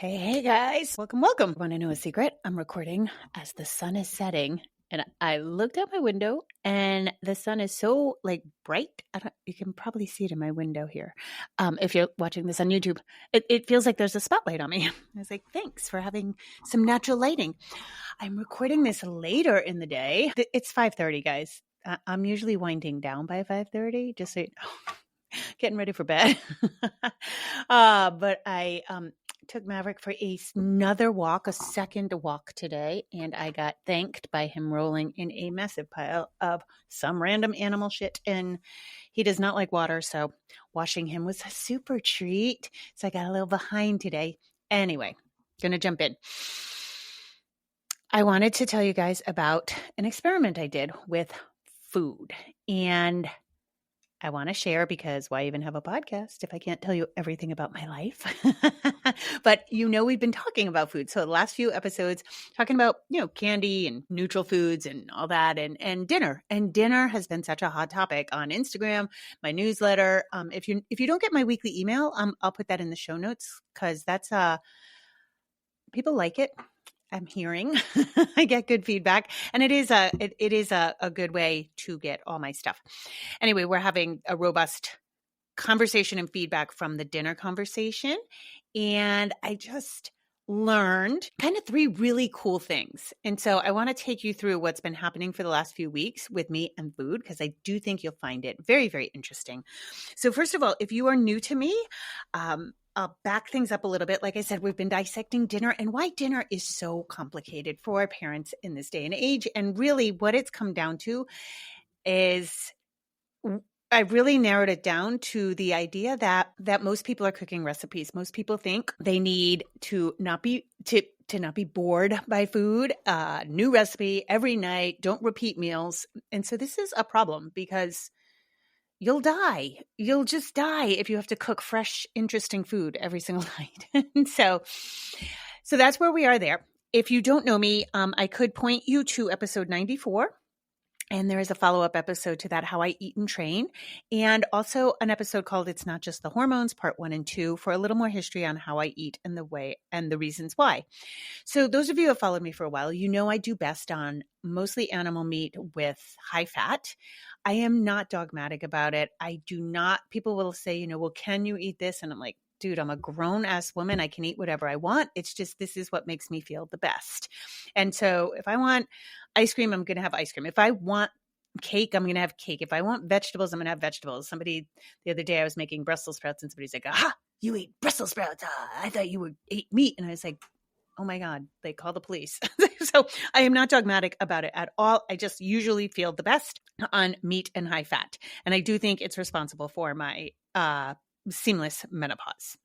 Hey guys, welcome. Want to know a secret? I'm recording as the sun is setting, and I looked out my window, and the sun is so bright. You can probably see it in my window here. If you're watching this on YouTube, it feels like there's a spotlight on me. I was like, thanks for having some natural lighting. I'm recording this later in the day. It's 5:30, guys. I'm usually winding down by 5:30, just so you know. Getting ready for bed. But I took Maverick for another walk, a second walk today, and I got thanked by him rolling in a massive pile of some random animal shit. And he does not like water, so washing him was a super treat. So I got a little behind today. Anyway, gonna jump in. I wanted to tell you guys about an experiment I did with food, and I want to share because why even have a podcast if I can't tell you everything about my life? But we've been talking about food. So the last few episodes talking about, candy and neutral foods and all that and dinner. And dinner has been such a hot topic on Instagram, my newsletter. If you don't get my weekly email, I'll put that in the show notes because that's people like it. I'm hearing. I get good feedback, and it is a good way to get all my stuff. Anyway, we're having a robust conversation and feedback from the dinner conversation, and I just learned kind of 3 really cool things. And so I want to take you through what's been happening for the last few weeks with me and food, because I do think you'll find it very, very interesting. So first of all, if you are new to me, I'll back things up a little bit. Like I said, we've been dissecting dinner and why dinner is so complicated for our parents in this day and age. And really what it's come down to is I really narrowed it down to the idea that most people are cooking recipes. Most people think they need to not be bored by food, new recipe every night, don't repeat meals. And so this is a problem because you'll die. You'll just die if you have to cook fresh, interesting food every single night. And so that's where we are there. If you don't know me, I could point you to episode 94. And there is a follow-up episode to that, How I Eat and Train, and also an episode called It's Not Just the Hormones, Part 1 and 2, for a little more history on how I eat and the way and the reasons why. So those of you who have followed me for a while, I do best on mostly animal meat with high fat. I am not dogmatic about it. I do not, people will say, well, can you eat this? And I'm like, dude, I'm a grown-ass woman. I can eat whatever I want. It's just this is what makes me feel the best. And so if I want ice cream, I'm going to have ice cream. If I want cake, I'm going to have cake. If I want vegetables, I'm going to have vegetables. Somebody, the other day I was making Brussels sprouts and somebody's like, aha, you eat Brussels sprouts. I thought you ate meat. And I was like, oh my God, they call the police. So I am not dogmatic about it at all. I just usually feel the best on meat and high fat. And I do think it's responsible for my seamless menopause.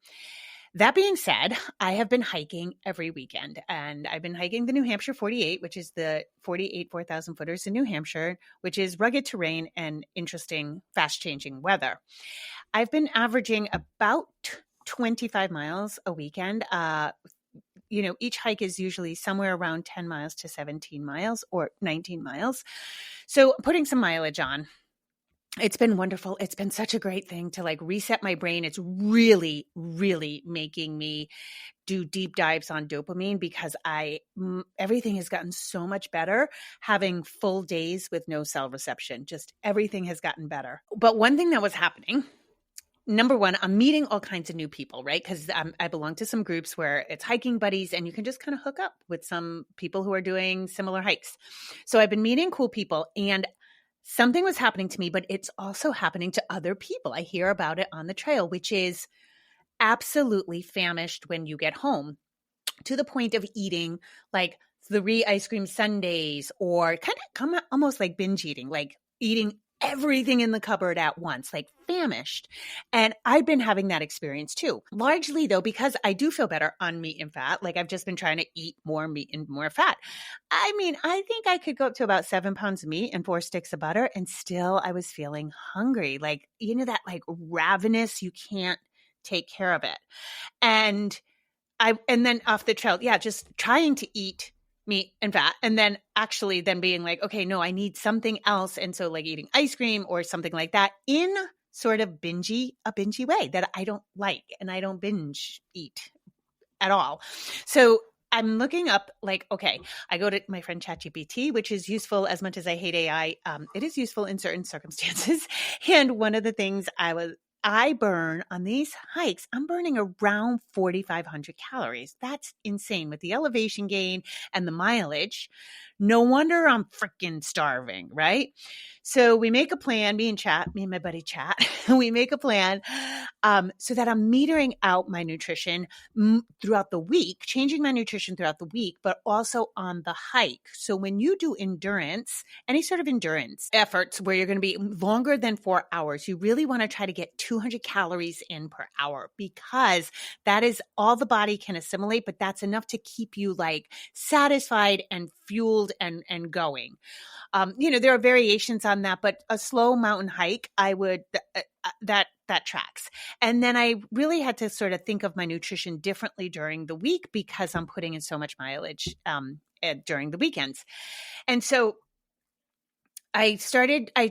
That being said, I have been hiking every weekend, and I've been hiking the New Hampshire 48, which is the 48 4,000 footers in New Hampshire, which is rugged terrain and interesting, fast-changing weather. I've been averaging about 25 miles a weekend. Each hike is usually somewhere around 10 miles to 17 miles or 19 miles. So putting some mileage on. It's been wonderful. It's been such a great thing to reset my brain. It's really, really making me do deep dives on dopamine because everything has gotten so much better having full days with no cell reception. Just everything has gotten better. But one thing that was happening, number one, I'm meeting all kinds of new people, right? Because I belong to some groups where it's hiking buddies and you can just kind of hook up with some people who are doing similar hikes. So I've been meeting cool people and something was happening to me, but it's also happening to other people. I hear about it on the trail, which is absolutely famished when you get home to the point of eating 3 ice cream sundaes or kind of almost like binge eating, eating everything in the cupboard at once, famished. And I've been having that experience too. Largely though, because I do feel better on meat and fat. I've just been trying to eat more meat and more fat. I think I could go up to about 7 pounds of meat and 4 sticks of butter and still I was feeling hungry. That ravenous, you can't take care of it. And then off the trail, just trying to eat meat and fat. And then actually then being okay, no, I need something else. And so eating ice cream or something like that in sort of a bingey way that I don't like. And I don't binge eat at all. So I'm looking up like, okay, I go to my friend ChatGPT, which is useful as much as I hate AI. It is useful in certain circumstances. And one of the things I burn on these hikes, I'm burning around 4,500 calories. That's insane with the elevation gain and the mileage. No wonder I'm freaking starving, right? So we make a plan, me and my buddy Chat, we make a plan so that I'm metering out my nutrition throughout the week, changing my nutrition throughout the week, but also on the hike. So when you do endurance, any sort of endurance efforts where you're going to be longer than 4 hours, you really want to try to get 200 calories in per hour because that is all the body can assimilate, but that's enough to keep you like satisfied and fueled and going. There are variations on that, but a slow mountain hike, I would, that tracks. And then I really had to sort of think of my nutrition differently during the week because I'm putting in so much mileage during the weekends. And so I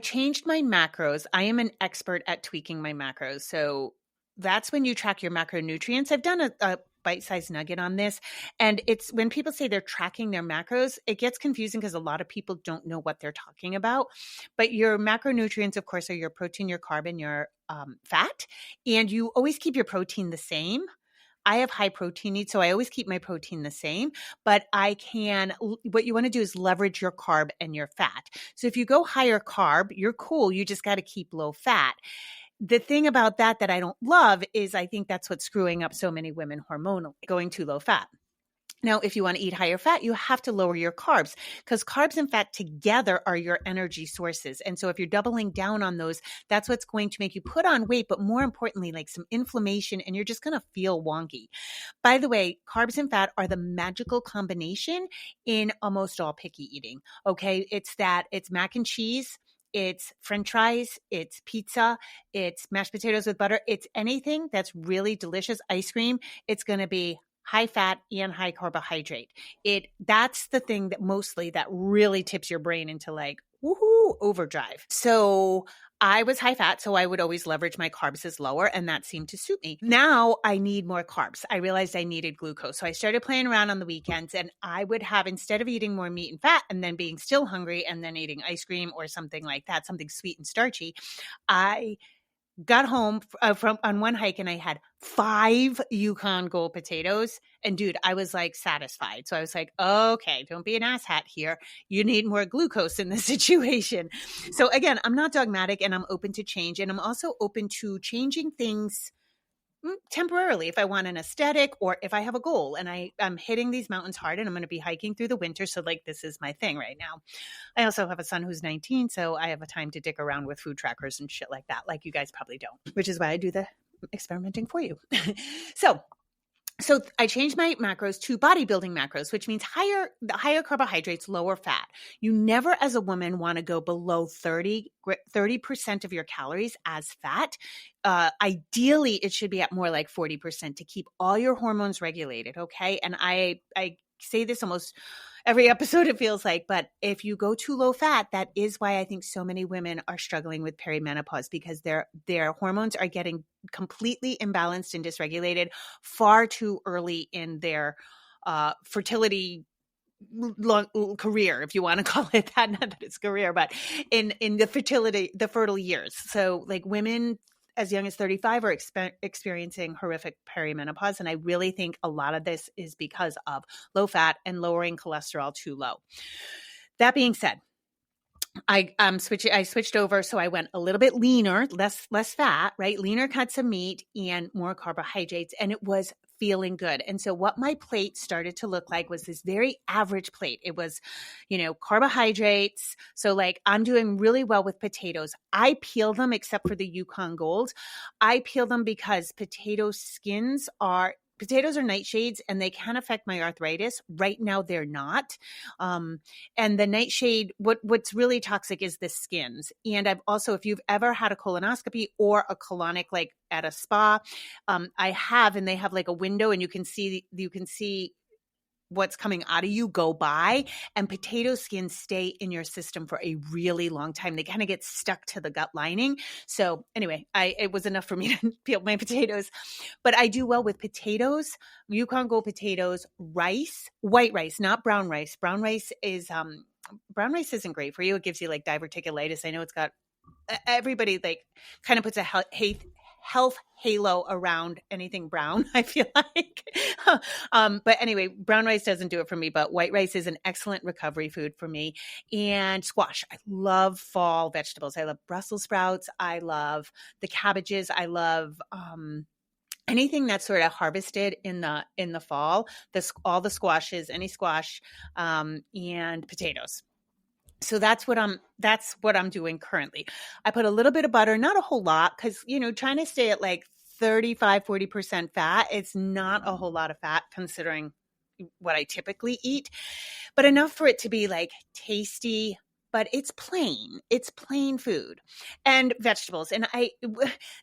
changed my macros. I am an expert at tweaking my macros. So that's when you track your macronutrients. I've done a bite-sized nugget on this. And it's when people say they're tracking their macros, it gets confusing because a lot of people don't know what they're talking about. But your macronutrients, of course, are your protein, your carb, and your fat. And you always keep your protein the same. I have high protein needs, so I always keep my protein the same, but what you want to do is leverage your carb and your fat. So if you go higher carb, you're cool. You just got to keep low fat. The thing about that I don't love is I think that's what's screwing up so many women hormonally, going too low fat. Now, if you want to eat higher fat, you have to lower your carbs because carbs and fat together are your energy sources. And so if you're doubling down on those, that's what's going to make you put on weight, but more importantly, like some inflammation, and you're just going to feel wonky. By the way, carbs and fat are the magical combination in almost all picky eating. Okay. It's mac and cheese. It's French fries, it's pizza, it's mashed potatoes with butter. It's anything that's really delicious. Ice cream. It's going to be high fat and high carbohydrate. That's the thing that really tips your brain into like, woohoo, overdrive. So I was high fat, so I would always leverage my carbs as lower, and that seemed to suit me. Now I need more carbs. I realized I needed glucose. So I started playing around on the weekends, and I would have, instead of eating more meat and fat and then being still hungry and then eating ice cream or something like that, something sweet and starchy, I got home from on one hike and I had 5 Yukon Gold potatoes. And dude, I was like satisfied. So I was like, okay, don't be an asshat here. You need more glucose in this situation. So again, I'm not dogmatic and I'm open to change. And I'm also open to changing things temporarily if I want an aesthetic or if I have a goal and I'm hitting these mountains hard and I'm going to be hiking through the winter. So like, this is my thing right now. I also have a son who's 19, so I have a time to dick around with food trackers and shit like that. Like you guys probably don't, which is why I do the experimenting for you. So I changed my macros to bodybuilding macros, which means higher carbohydrates, lower fat. You never as a woman want to go below 30% of your calories as fat. Ideally, it should be at more like 40% to keep all your hormones regulated. Okay. And I say this almost every episode, it feels like, but if you go too low fat, that is why I think so many women are struggling with perimenopause because their hormones are getting completely imbalanced and dysregulated far too early in their fertility career, if you want to call it that. Not that it's career, but in the fertile years. So like women as young as 35 are experiencing horrific perimenopause. And I really think a lot of this is because of low fat and lowering cholesterol too low. That being said, I switched over. So I went a little bit leaner, less fat, right? Leaner cuts of meat and more carbohydrates. And it was feeling good. And so what my plate started to look like was this very average plate. It was, carbohydrates. So like I'm doing really well with potatoes. I peel them except for the Yukon Gold. I peel them because potatoes are nightshades and they can affect my arthritis. Right now, they're not. And the nightshade, what's really toxic is the skins. And I've also, if you've ever had a colonoscopy or a colonic, like at a spa, I have, and they have like a window and you can see what's coming out of you go by, and potato skins stay in your system for a really long time. They kind of get stuck to the gut lining. So anyway, it was enough for me to peel my potatoes, but I do well with potatoes, Yukon Gold potatoes, rice, white rice, not brown rice. Brown rice isn't great for you. It gives you like diverticulitis. I know it's got, everybody like kind of puts a health halo around anything brown, I feel like. But anyway, brown rice doesn't do it for me, but white rice is an excellent recovery food for me. And squash. I love fall vegetables. I love Brussels sprouts. I love the cabbages. I love anything that's sort of harvested in the fall, all the squashes, any squash, and potatoes. So that's what I'm doing currently. I put a little bit of butter, not a whole lot, because, trying to stay at like 35-40% fat, it's not a whole lot of fat considering what I typically eat, but enough for it to be like tasty, but it's plain food and vegetables. And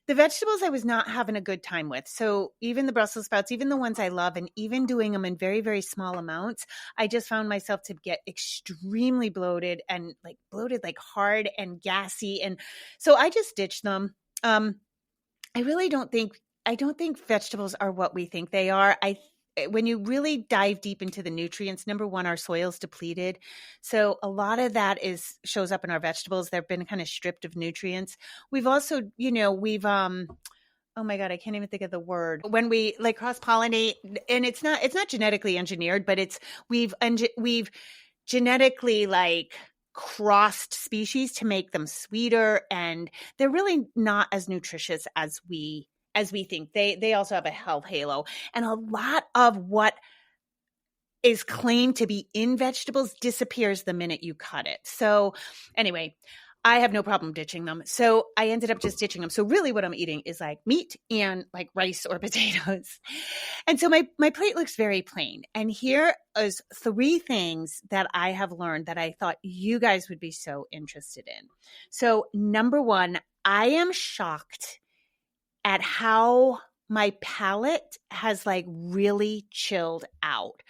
the vegetables I was not having a good time with. So even the Brussels sprouts, even the ones I love, and even doing them in very, very small amounts, I just found myself to get extremely bloated like hard and gassy. And so I just ditched them. I don't think vegetables are what we think they are. When you really dive deep into the nutrients, number one, our soil's depleted. So a lot of that shows up in our vegetables. They've been kind of stripped of nutrients. We've also, oh my God, I can't even think of the word. When we like cross-pollinate, and it's not genetically engineered, but we've genetically like crossed species to make them sweeter, and they're really not as nutritious as we think. They also have a health halo, and a lot of what is claimed to be in vegetables disappears the minute you cut it. So anyway, I have no problem ditching them. So I ended up just ditching them. So really what I'm eating is like meat and like rice or potatoes. And so my plate looks very plain. And here is 3 things that I have learned that I thought you guys would be so interested in. So number 1, I am shocked at how my palate has like really chilled out.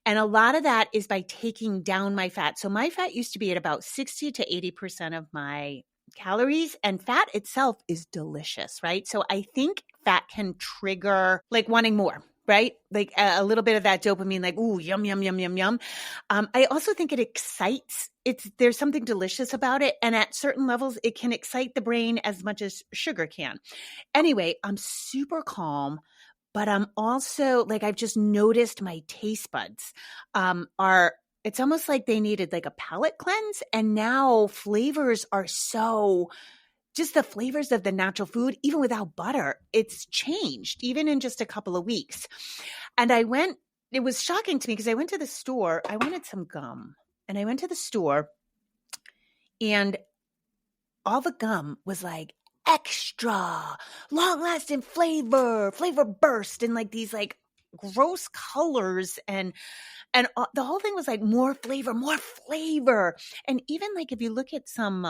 And a lot of that is by taking down my fat. So my fat used to be at about 60 to 80% of my calories, and fat itself is delicious, right? So I think fat can trigger like wanting more, right? Like a little bit of that dopamine, like, ooh, yum, yum, yum, yum, yum. I also think it excites. There's something delicious about it. And at certain levels, it can excite the brain as much as sugar can. Anyway, I'm super calm. But I'm also like, I've just noticed my taste buds it's almost like they needed like a palate cleanse. And now flavors are just the flavors of the natural food, even without butter, it's changed even in just a couple of weeks. And it was shocking to me because I went to the store, I wanted some gum, and I went to the store and all the gum was like extra long-lasting flavor burst, and like these like gross colors, and the whole thing was like more flavor. And even like if you look at some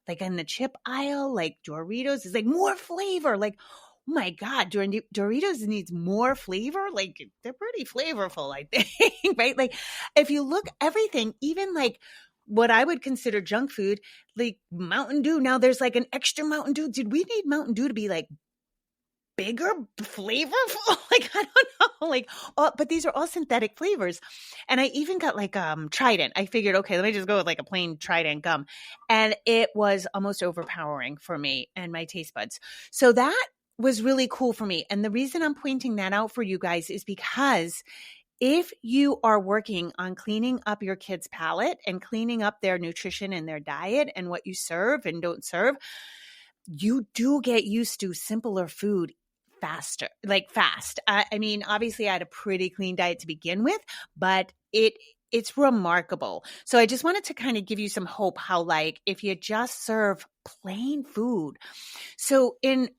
like in the chip aisle, like Doritos is like more flavor. Like, oh my God, Doritos needs more flavor. Like they're pretty flavorful, I think, right? Like if you look everything, even like what I would consider junk food, like Mountain Dew. Now there's like an extra Mountain Dew. Did we need Mountain Dew to be like bigger, flavorful? Like, I don't know. Like, but these are all synthetic flavors. And I even got like Trident. I figured, okay, let me just go with like a plain Trident gum. And it was almost overpowering for me and my taste buds. So that was really cool for me. And the reason I'm pointing that out for you guys is because if you are working on cleaning up your kids' palate and cleaning up their nutrition and their diet and what you serve and don't serve, you do get used to simpler food fast. I mean, obviously I had a pretty clean diet to begin with, but it's remarkable. So I just wanted to kind of give you some hope how like if you just serve plain food. So in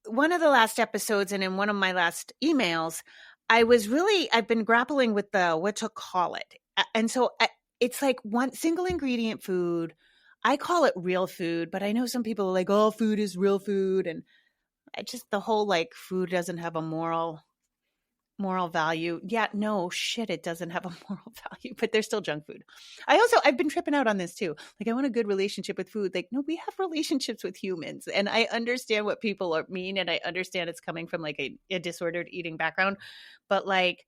one of the last episodes and in one of my last emails, I've been grappling with what to call it. And so it's like one single ingredient food. I call it real food, but I know some people are like, oh, food is real food. And the whole like food doesn't have a moral moral value. Yeah, no shit, it doesn't have a moral value, but they're still junk food. I've been tripping out on this too. Like, I want a good relationship with food. Like, no, we have relationships with humans, and I understand what people mean, and I understand it's coming from like a disordered eating background, but like,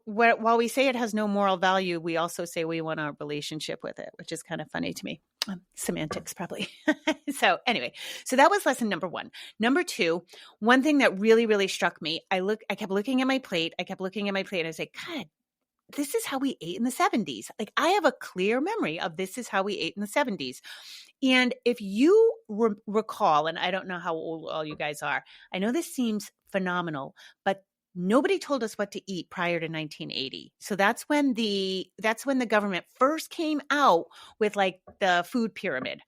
while we say it has no moral value, we also say we want a relationship with it, which is kind of funny to me. Semantics, probably. So anyway, so that was lesson number one. Number two, one thing that really, really struck me, I kept looking at my plate. And I was like, God, this is how we ate in the 70s. Like, I have a clear memory of this is how we ate in the 70s. And if you recall, and I don't know how old all you guys are, I know this seems phenomenal, but nobody told us what to eat prior to 1980. So that's when the government first came out with like the food pyramid.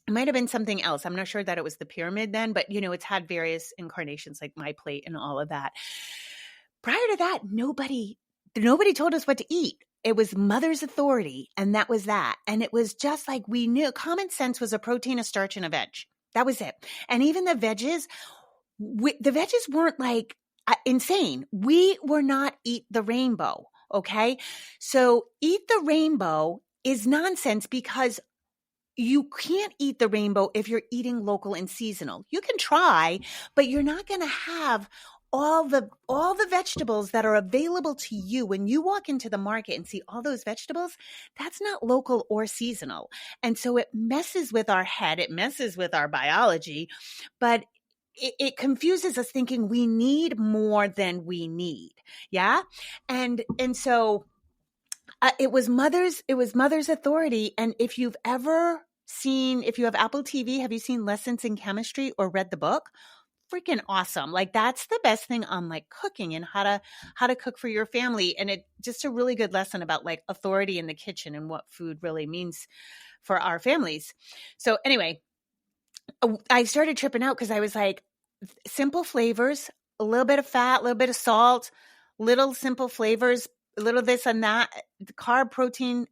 It might have been something else. I'm not sure that it was the pyramid then, but it's had various incarnations like my plate and all of that. Prior to that, nobody told us what to eat. It was mother's authority, and that was that. And it was just like we knew common sense was a protein, a starch, and a veg. That was it. And even the veggies weren't like insane. We were not eat the rainbow. Okay. So eat the rainbow is nonsense because you can't eat the rainbow if you're eating local and seasonal. You can try, but you're not going to have all the vegetables that are available to you when you walk into the market and see all those vegetables. That's not local or seasonal. And so it messes with our head. It messes with our biology, but it confuses us thinking we need more than we need. Yeah. And so it was mother's authority. And if you have Apple TV, have you seen Lessons in Chemistry or read the book? Freaking awesome. Like, that's the best thing on like cooking and how to cook for your family. And it just a really good lesson about like authority in the kitchen and what food really means for our families. So anyway, I started tripping out because I was like, simple flavors, a little bit of fat, a little bit of salt, little simple flavors, a little this and that, carb, protein,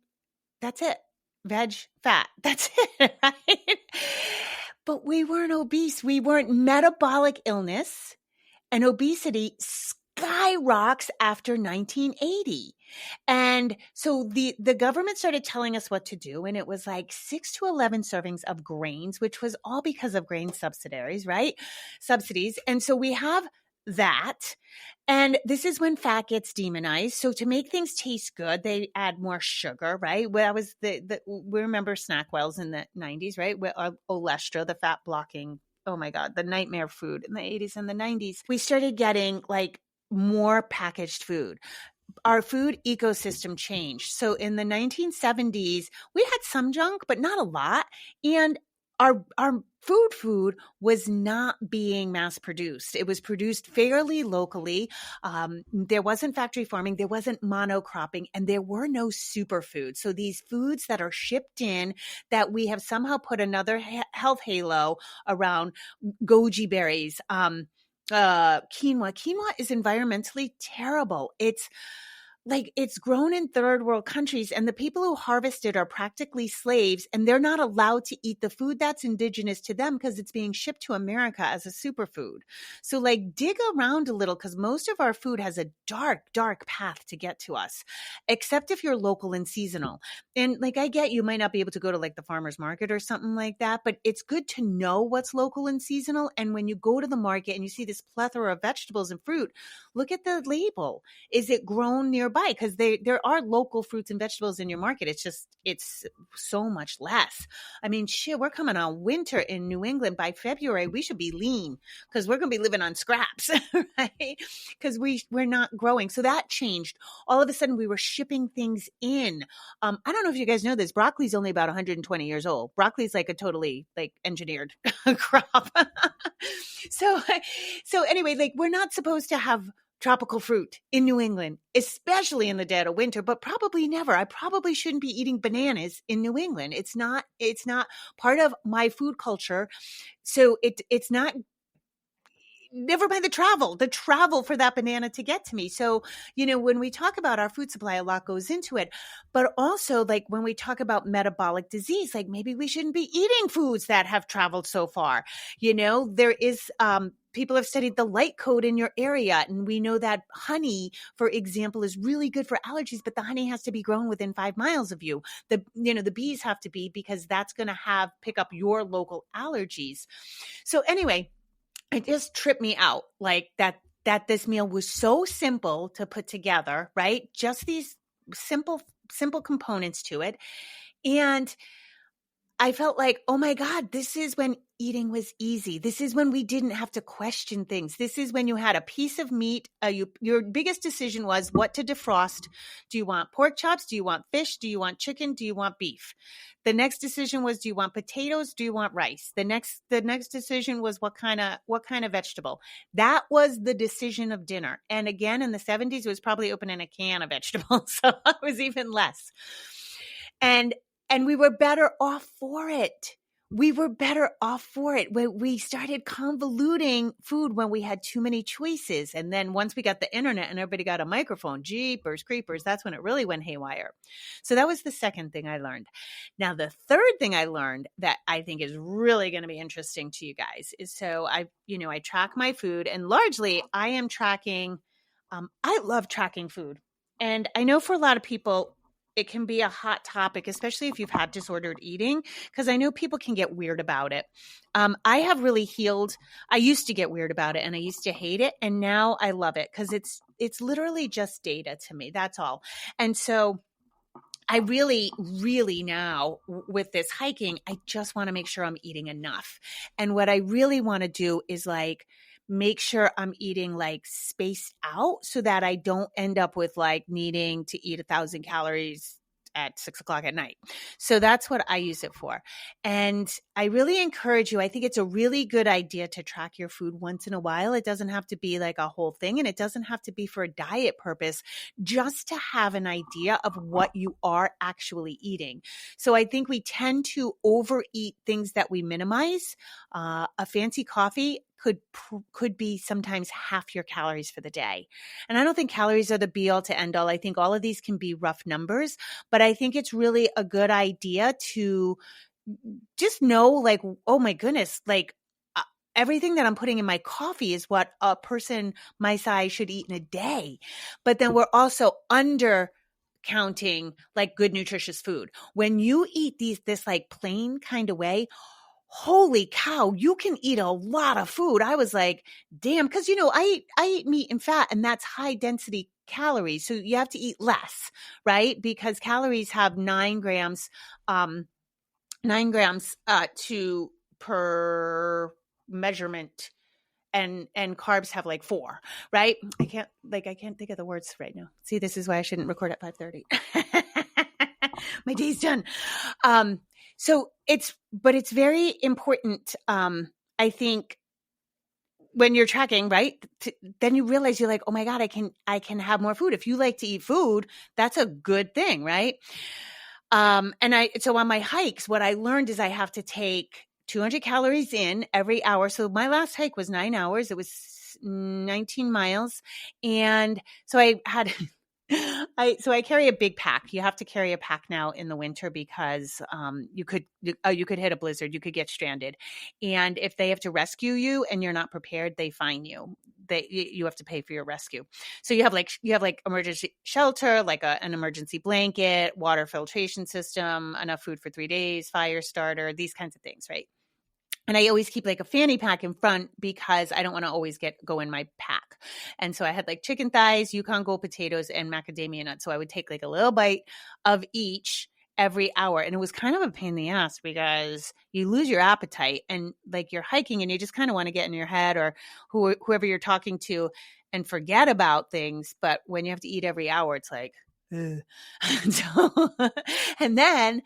that's it. Veg, fat, that's it, right? But we weren't obese. We weren't metabolic illness, and obesity skyrockets after 1980. And so the government started telling us what to do. And it was like 6 to 11 servings of grains, which was all because of grain subsidies, right? Subsidies. And so we have that. And this is when fat gets demonized. So to make things taste good, they add more sugar, right? Well, that was we remember Snackwells in the 90s, right? With Olestra, the fat blocking, oh my God, the nightmare food in the 80s and the 90s. We started getting like more packaged food. Our food ecosystem changed. So in the 1970s, we had some junk, but not a lot. And our food was not being mass produced. It was produced fairly locally. There wasn't factory farming. There wasn't monocropping, and there were no superfoods. So these foods that are shipped in that we have somehow put another health halo around, goji berries, quinoa. Quinoa is environmentally terrible. It's grown in third world countries, and the people who harvest it are practically slaves, and they're not allowed to eat the food that's indigenous to them because it's being shipped to America as a superfood. So like, dig around a little, because most of our food has a dark, dark path to get to us, except if you're local and seasonal. And like, I get you might not be able to go to like the farmer's market or something like that, but it's good to know what's local and seasonal. And when you go to the market and you see this plethora of vegetables and fruit, look at the label. Is it grown nearby? Because there are local fruits and vegetables in your market. It's so much less. I mean, shit, we're coming on winter in New England. By February, we should be lean because we're going to be living on scraps, right? Because we're not growing. So that changed. All of a sudden, we were shipping things in. I don't know if you guys know this. Broccoli is only about 120 years old. Broccoli is like a totally like engineered crop. So anyway, like, we're not supposed to have tropical fruit in New England, especially in the dead of winter, but probably never. I probably shouldn't be eating bananas in New England. It's not part of my food culture. So it's not, never mind the travel for that banana to get to me. So, when we talk about our food supply, a lot goes into it, but also like when we talk about metabolic disease, like maybe we shouldn't be eating foods that have traveled so far. There is, people have studied the light code in your area. And we know that honey, for example, is really good for allergies, but the honey has to be grown within 5 miles of you. The bees have to be, because that's going to pick up your local allergies. So anyway, it just tripped me out, like that this meal was so simple to put together, right? Just these simple components to it. And I felt like, oh my God, this is when eating was easy. This is when we didn't have to question things. This is when you had a piece of meat. Your biggest decision was what to defrost. Do you want pork chops? Do you want fish? Do you want chicken? Do you want beef? The next decision was, do you want potatoes? Do you want rice? The next decision was what kind of vegetable. That was the decision of dinner. And again, in the 70s, it was probably opening a can of vegetables. So it was even less. And we were better off for it. We started convoluting food when we had too many choices. And then once we got the internet and everybody got a microphone, jeepers creepers, that's when it really went haywire. So that was the second thing I learned. Now, the third thing I learned that I think is really going to be interesting to you guys is, so I track my food, and largely I am tracking, I love tracking food. And I know for a lot of people, it can be a hot topic, especially if you've had disordered eating, because I know people can get weird about it. I have really healed. I used to get weird about it and I used to hate it. And now I love it because it's literally just data to me. That's all. And so I really, really now with this hiking, I just want to make sure I'm eating enough. And what I really want to do is like make sure I'm eating like spaced out so that I don't end up with like needing to eat 1,000 calories at 6:00 at night. So that's what I use it for. And I really encourage you. I think it's a really good idea to track your food once in a while. It doesn't have to be like a whole thing, and it doesn't have to be for a diet purpose, just to have an idea of what you are actually eating. So I think we tend to overeat things that we minimize. A fancy coffee could be sometimes half your calories for the day. And I don't think calories are the be all to end all. I think all of these can be rough numbers, but I think it's really a good idea to just know, like, oh my goodness, like everything that I'm putting in my coffee is what a person my size should eat in a day. But then we're also under counting like good nutritious food. When you eat this like plain kind of way, holy cow, you can eat a lot of food. I was like, damn, because I eat meat and fat, and that's high density calories. So you have to eat less, right? Because calories have 9 grams to per measurement, and carbs have like 4, right? I can't think of the words right now. See, this is why I shouldn't record at 5:30. My day's done. So it's very important. I think when you're tracking, right, then you realize you're like, oh my God, I can have more food. If you like to eat food, that's a good thing, right? So on my hikes, what I learned is I have to take 200 calories in every hour. So my last hike was 9 hours. It was 19 miles. And so I had, I carry a big pack. You have to carry a pack now in the winter because you could hit a blizzard. You could get stranded. And if they have to rescue you and you're not prepared, they fine you. You have to pay for your rescue. So you have like emergency shelter, like an emergency blanket, water filtration system, enough food for 3 days, fire starter, these kinds of things, right? And I always keep like a fanny pack in front because I don't want to always go in my pack. And so I had like chicken thighs, Yukon Gold potatoes, and macadamia nuts. So I would take like a little bite of each every hour. And it was kind of a pain in the ass because you lose your appetite and like you're hiking and you just kind of want to get in your head or whoever you're talking to and forget about things. But when you have to eat every hour, it's like, ugh. And then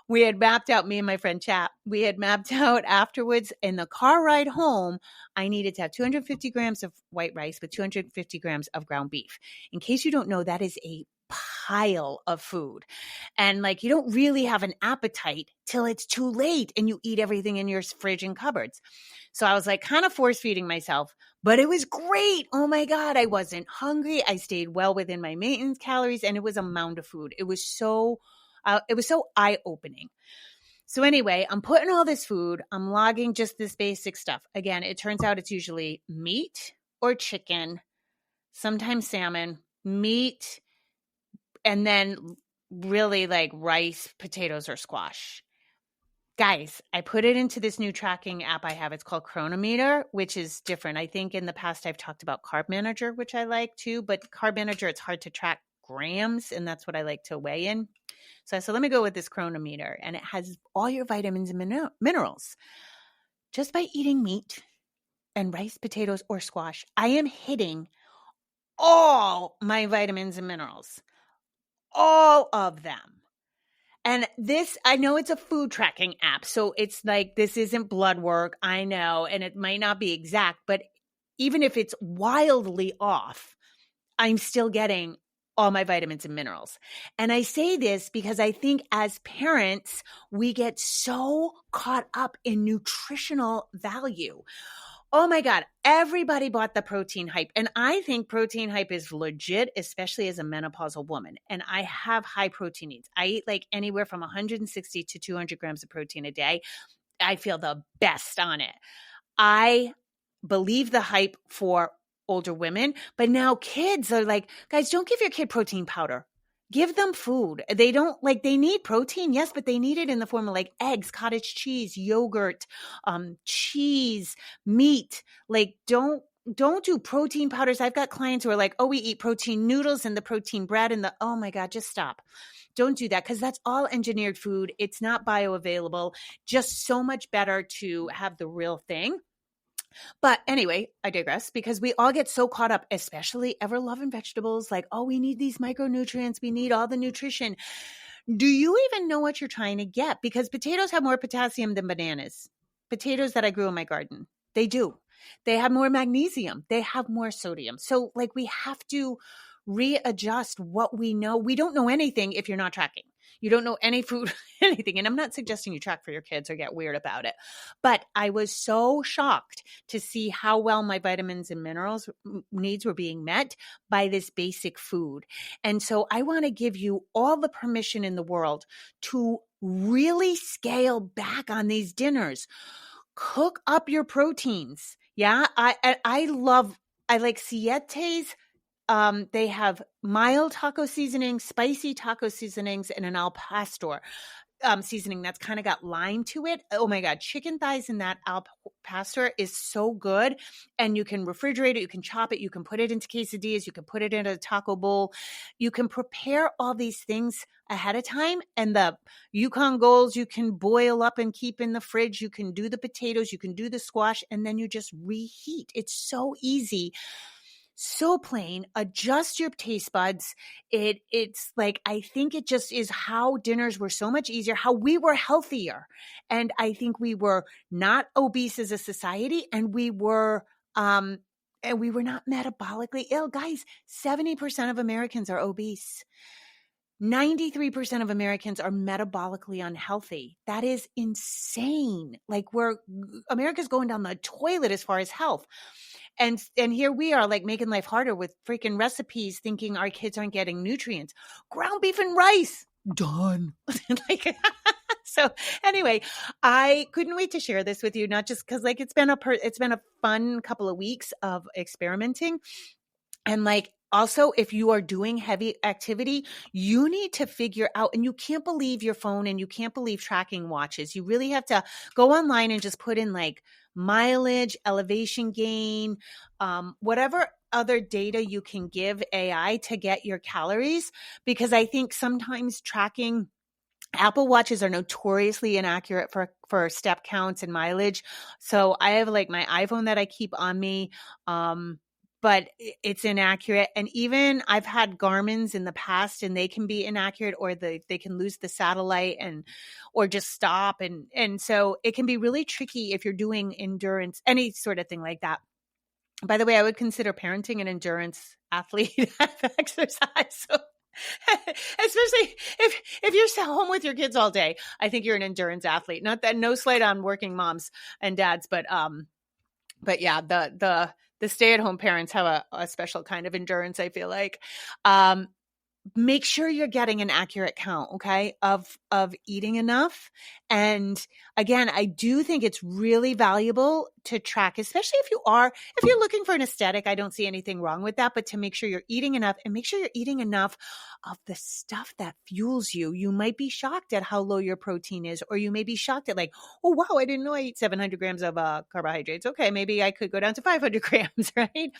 we had mapped out, me and my friend Chap, we had mapped out afterwards in the car ride home, I needed to have 250 grams of white rice with 250 grams of ground beef. In case you don't know, that is a pile of food. And like, you don't really have an appetite till it's too late and you eat everything in your fridge and cupboards. So I was like kind of force feeding myself, but it was great. Oh my God. I wasn't hungry. I stayed well within my maintenance calories and it was a mound of food. It was so eye-opening. So anyway, I'm putting all this food, I'm logging just this basic stuff. Again, it turns out it's usually meat or chicken, sometimes salmon, meat, and then really like rice, potatoes, or squash. Guys, I put it into this new tracking app I have. It's called Chronometer, which is different. I think in the past I've talked about Carb Manager, which I like too, but Carb Manager, it's hard to track grams, and that's what I like to weigh in. So I said, let me go with this Chronometer, and it has all your vitamins and minerals. Just by eating meat and rice, potatoes, or squash, I am hitting all my vitamins and minerals, all of them. And this, I know it's a food tracking app, so it's like, this isn't blood work, I know, and it might not be exact, but even if it's wildly off, I'm still getting all my vitamins and minerals. And I say this because I think as parents, we get so caught up in nutritional value. Oh my God, everybody bought the protein hype. And I think protein hype is legit, especially as a menopausal woman. And I have high protein needs. I eat like anywhere from 160 to 200 grams of protein a day. I feel the best on it. I believe the hype for older women, but now kids are like, guys, don't give your kid protein powder. Give them food. They don't like, they need protein, yes, but they need it in the form of like eggs, cottage cheese, yogurt, cheese, meat. Like, don't do protein powders. I've got clients who are like, oh, we eat protein noodles and the protein bread and oh my God, just stop. Don't do that, because that's all engineered food. It's not bioavailable. Just so much better to have the real thing. But anyway, I digress, because we all get so caught up, especially ever loving vegetables, like, oh, we need these micronutrients. We need all the nutrition. Do you even know what you're trying to get? Because potatoes have more potassium than bananas. Potatoes that I grew in my garden, they do. They have more magnesium. They have more sodium. So like, we have to readjust what we know. We don't know anything if you're not tracking. You don't know any food, anything. And I'm not suggesting you track for your kids or get weird about it. But I was so shocked to see how well my vitamins and minerals needs were being met by this basic food. And so I want to give you all the permission in the world to really scale back on these dinners. Cook up your proteins. Yeah, I like Siete's. They have mild taco seasoning, spicy taco seasonings, and an al pastor seasoning that's kind of got lime to it. Oh my God, chicken thighs in that al pastor is so good. And you can refrigerate it, you can chop it, you can put it into quesadillas, you can put it in a taco bowl. You can prepare all these things ahead of time. And the Yukon Golds you can boil up and keep in the fridge. You can do the potatoes, you can do the squash, and then you just reheat. It's so easy. So plain. Adjust your taste buds. It's like, I think it just is how dinners were so much easier, how we were healthier. And I think we were not obese as a society, and we were not metabolically ill. Guys, 70% of Americans are obese. 93% of Americans are metabolically unhealthy. That is insane. Like, America's going down the toilet as far as health. And here we are, like, making life harder with freaking recipes, thinking our kids aren't getting nutrients. Ground beef and rice, done. Like, so anyway, I couldn't wait to share this with you, not just because like it's been a fun couple of weeks of experimenting. And like, also, if you are doing heavy activity, you need to figure out, and you can't believe your phone and you can't believe tracking watches. You really have to go online and just put in like mileage, elevation gain, whatever other data you can give AI to get your calories. Because I think sometimes tracking, Apple Watches are notoriously inaccurate for step counts and mileage. So I have like my iPhone that I keep on me. But it's inaccurate. And even I've had Garmin's in the past, and they can be inaccurate, or they can lose the satellite or just stop. And so it can be really tricky if you're doing endurance, any sort of thing like that. By the way, I would consider parenting an endurance athlete exercise. So especially if you're home with your kids all day, I think you're an endurance athlete. Not that, no slight on working moms and dads, but yeah, the stay-at-home parents have a special kind of endurance, I feel like. make sure you're getting an accurate count, okay, of eating enough. And again, I do think it's really valuable to track, especially if you're looking for an aesthetic. I don't see anything wrong with that, but to make sure you're eating enough, and make sure you're eating enough of the stuff that fuels you. You might be shocked at how low your protein is, or you may be shocked at like, oh wow, I didn't know I eat 700 grams of carbohydrates. Okay, maybe I could go down to 500 grams, right?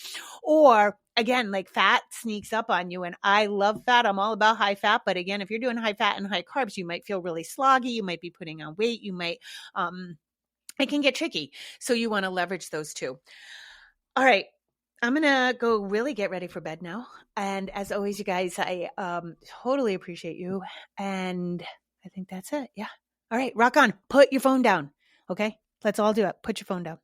Or again, like fat sneaks up on you, and I love fat. I'm all about high fat. But again, if you're doing high fat and high carbs, you might feel really sloggy. You might be putting on weight. It can get tricky. So you want to leverage those too. All right. I'm going to go really get ready for bed now. And as always, you guys, I totally appreciate you. And I think that's it. Yeah. All right. Rock on. Put your phone down. Okay. Let's all do it. Put your phone down.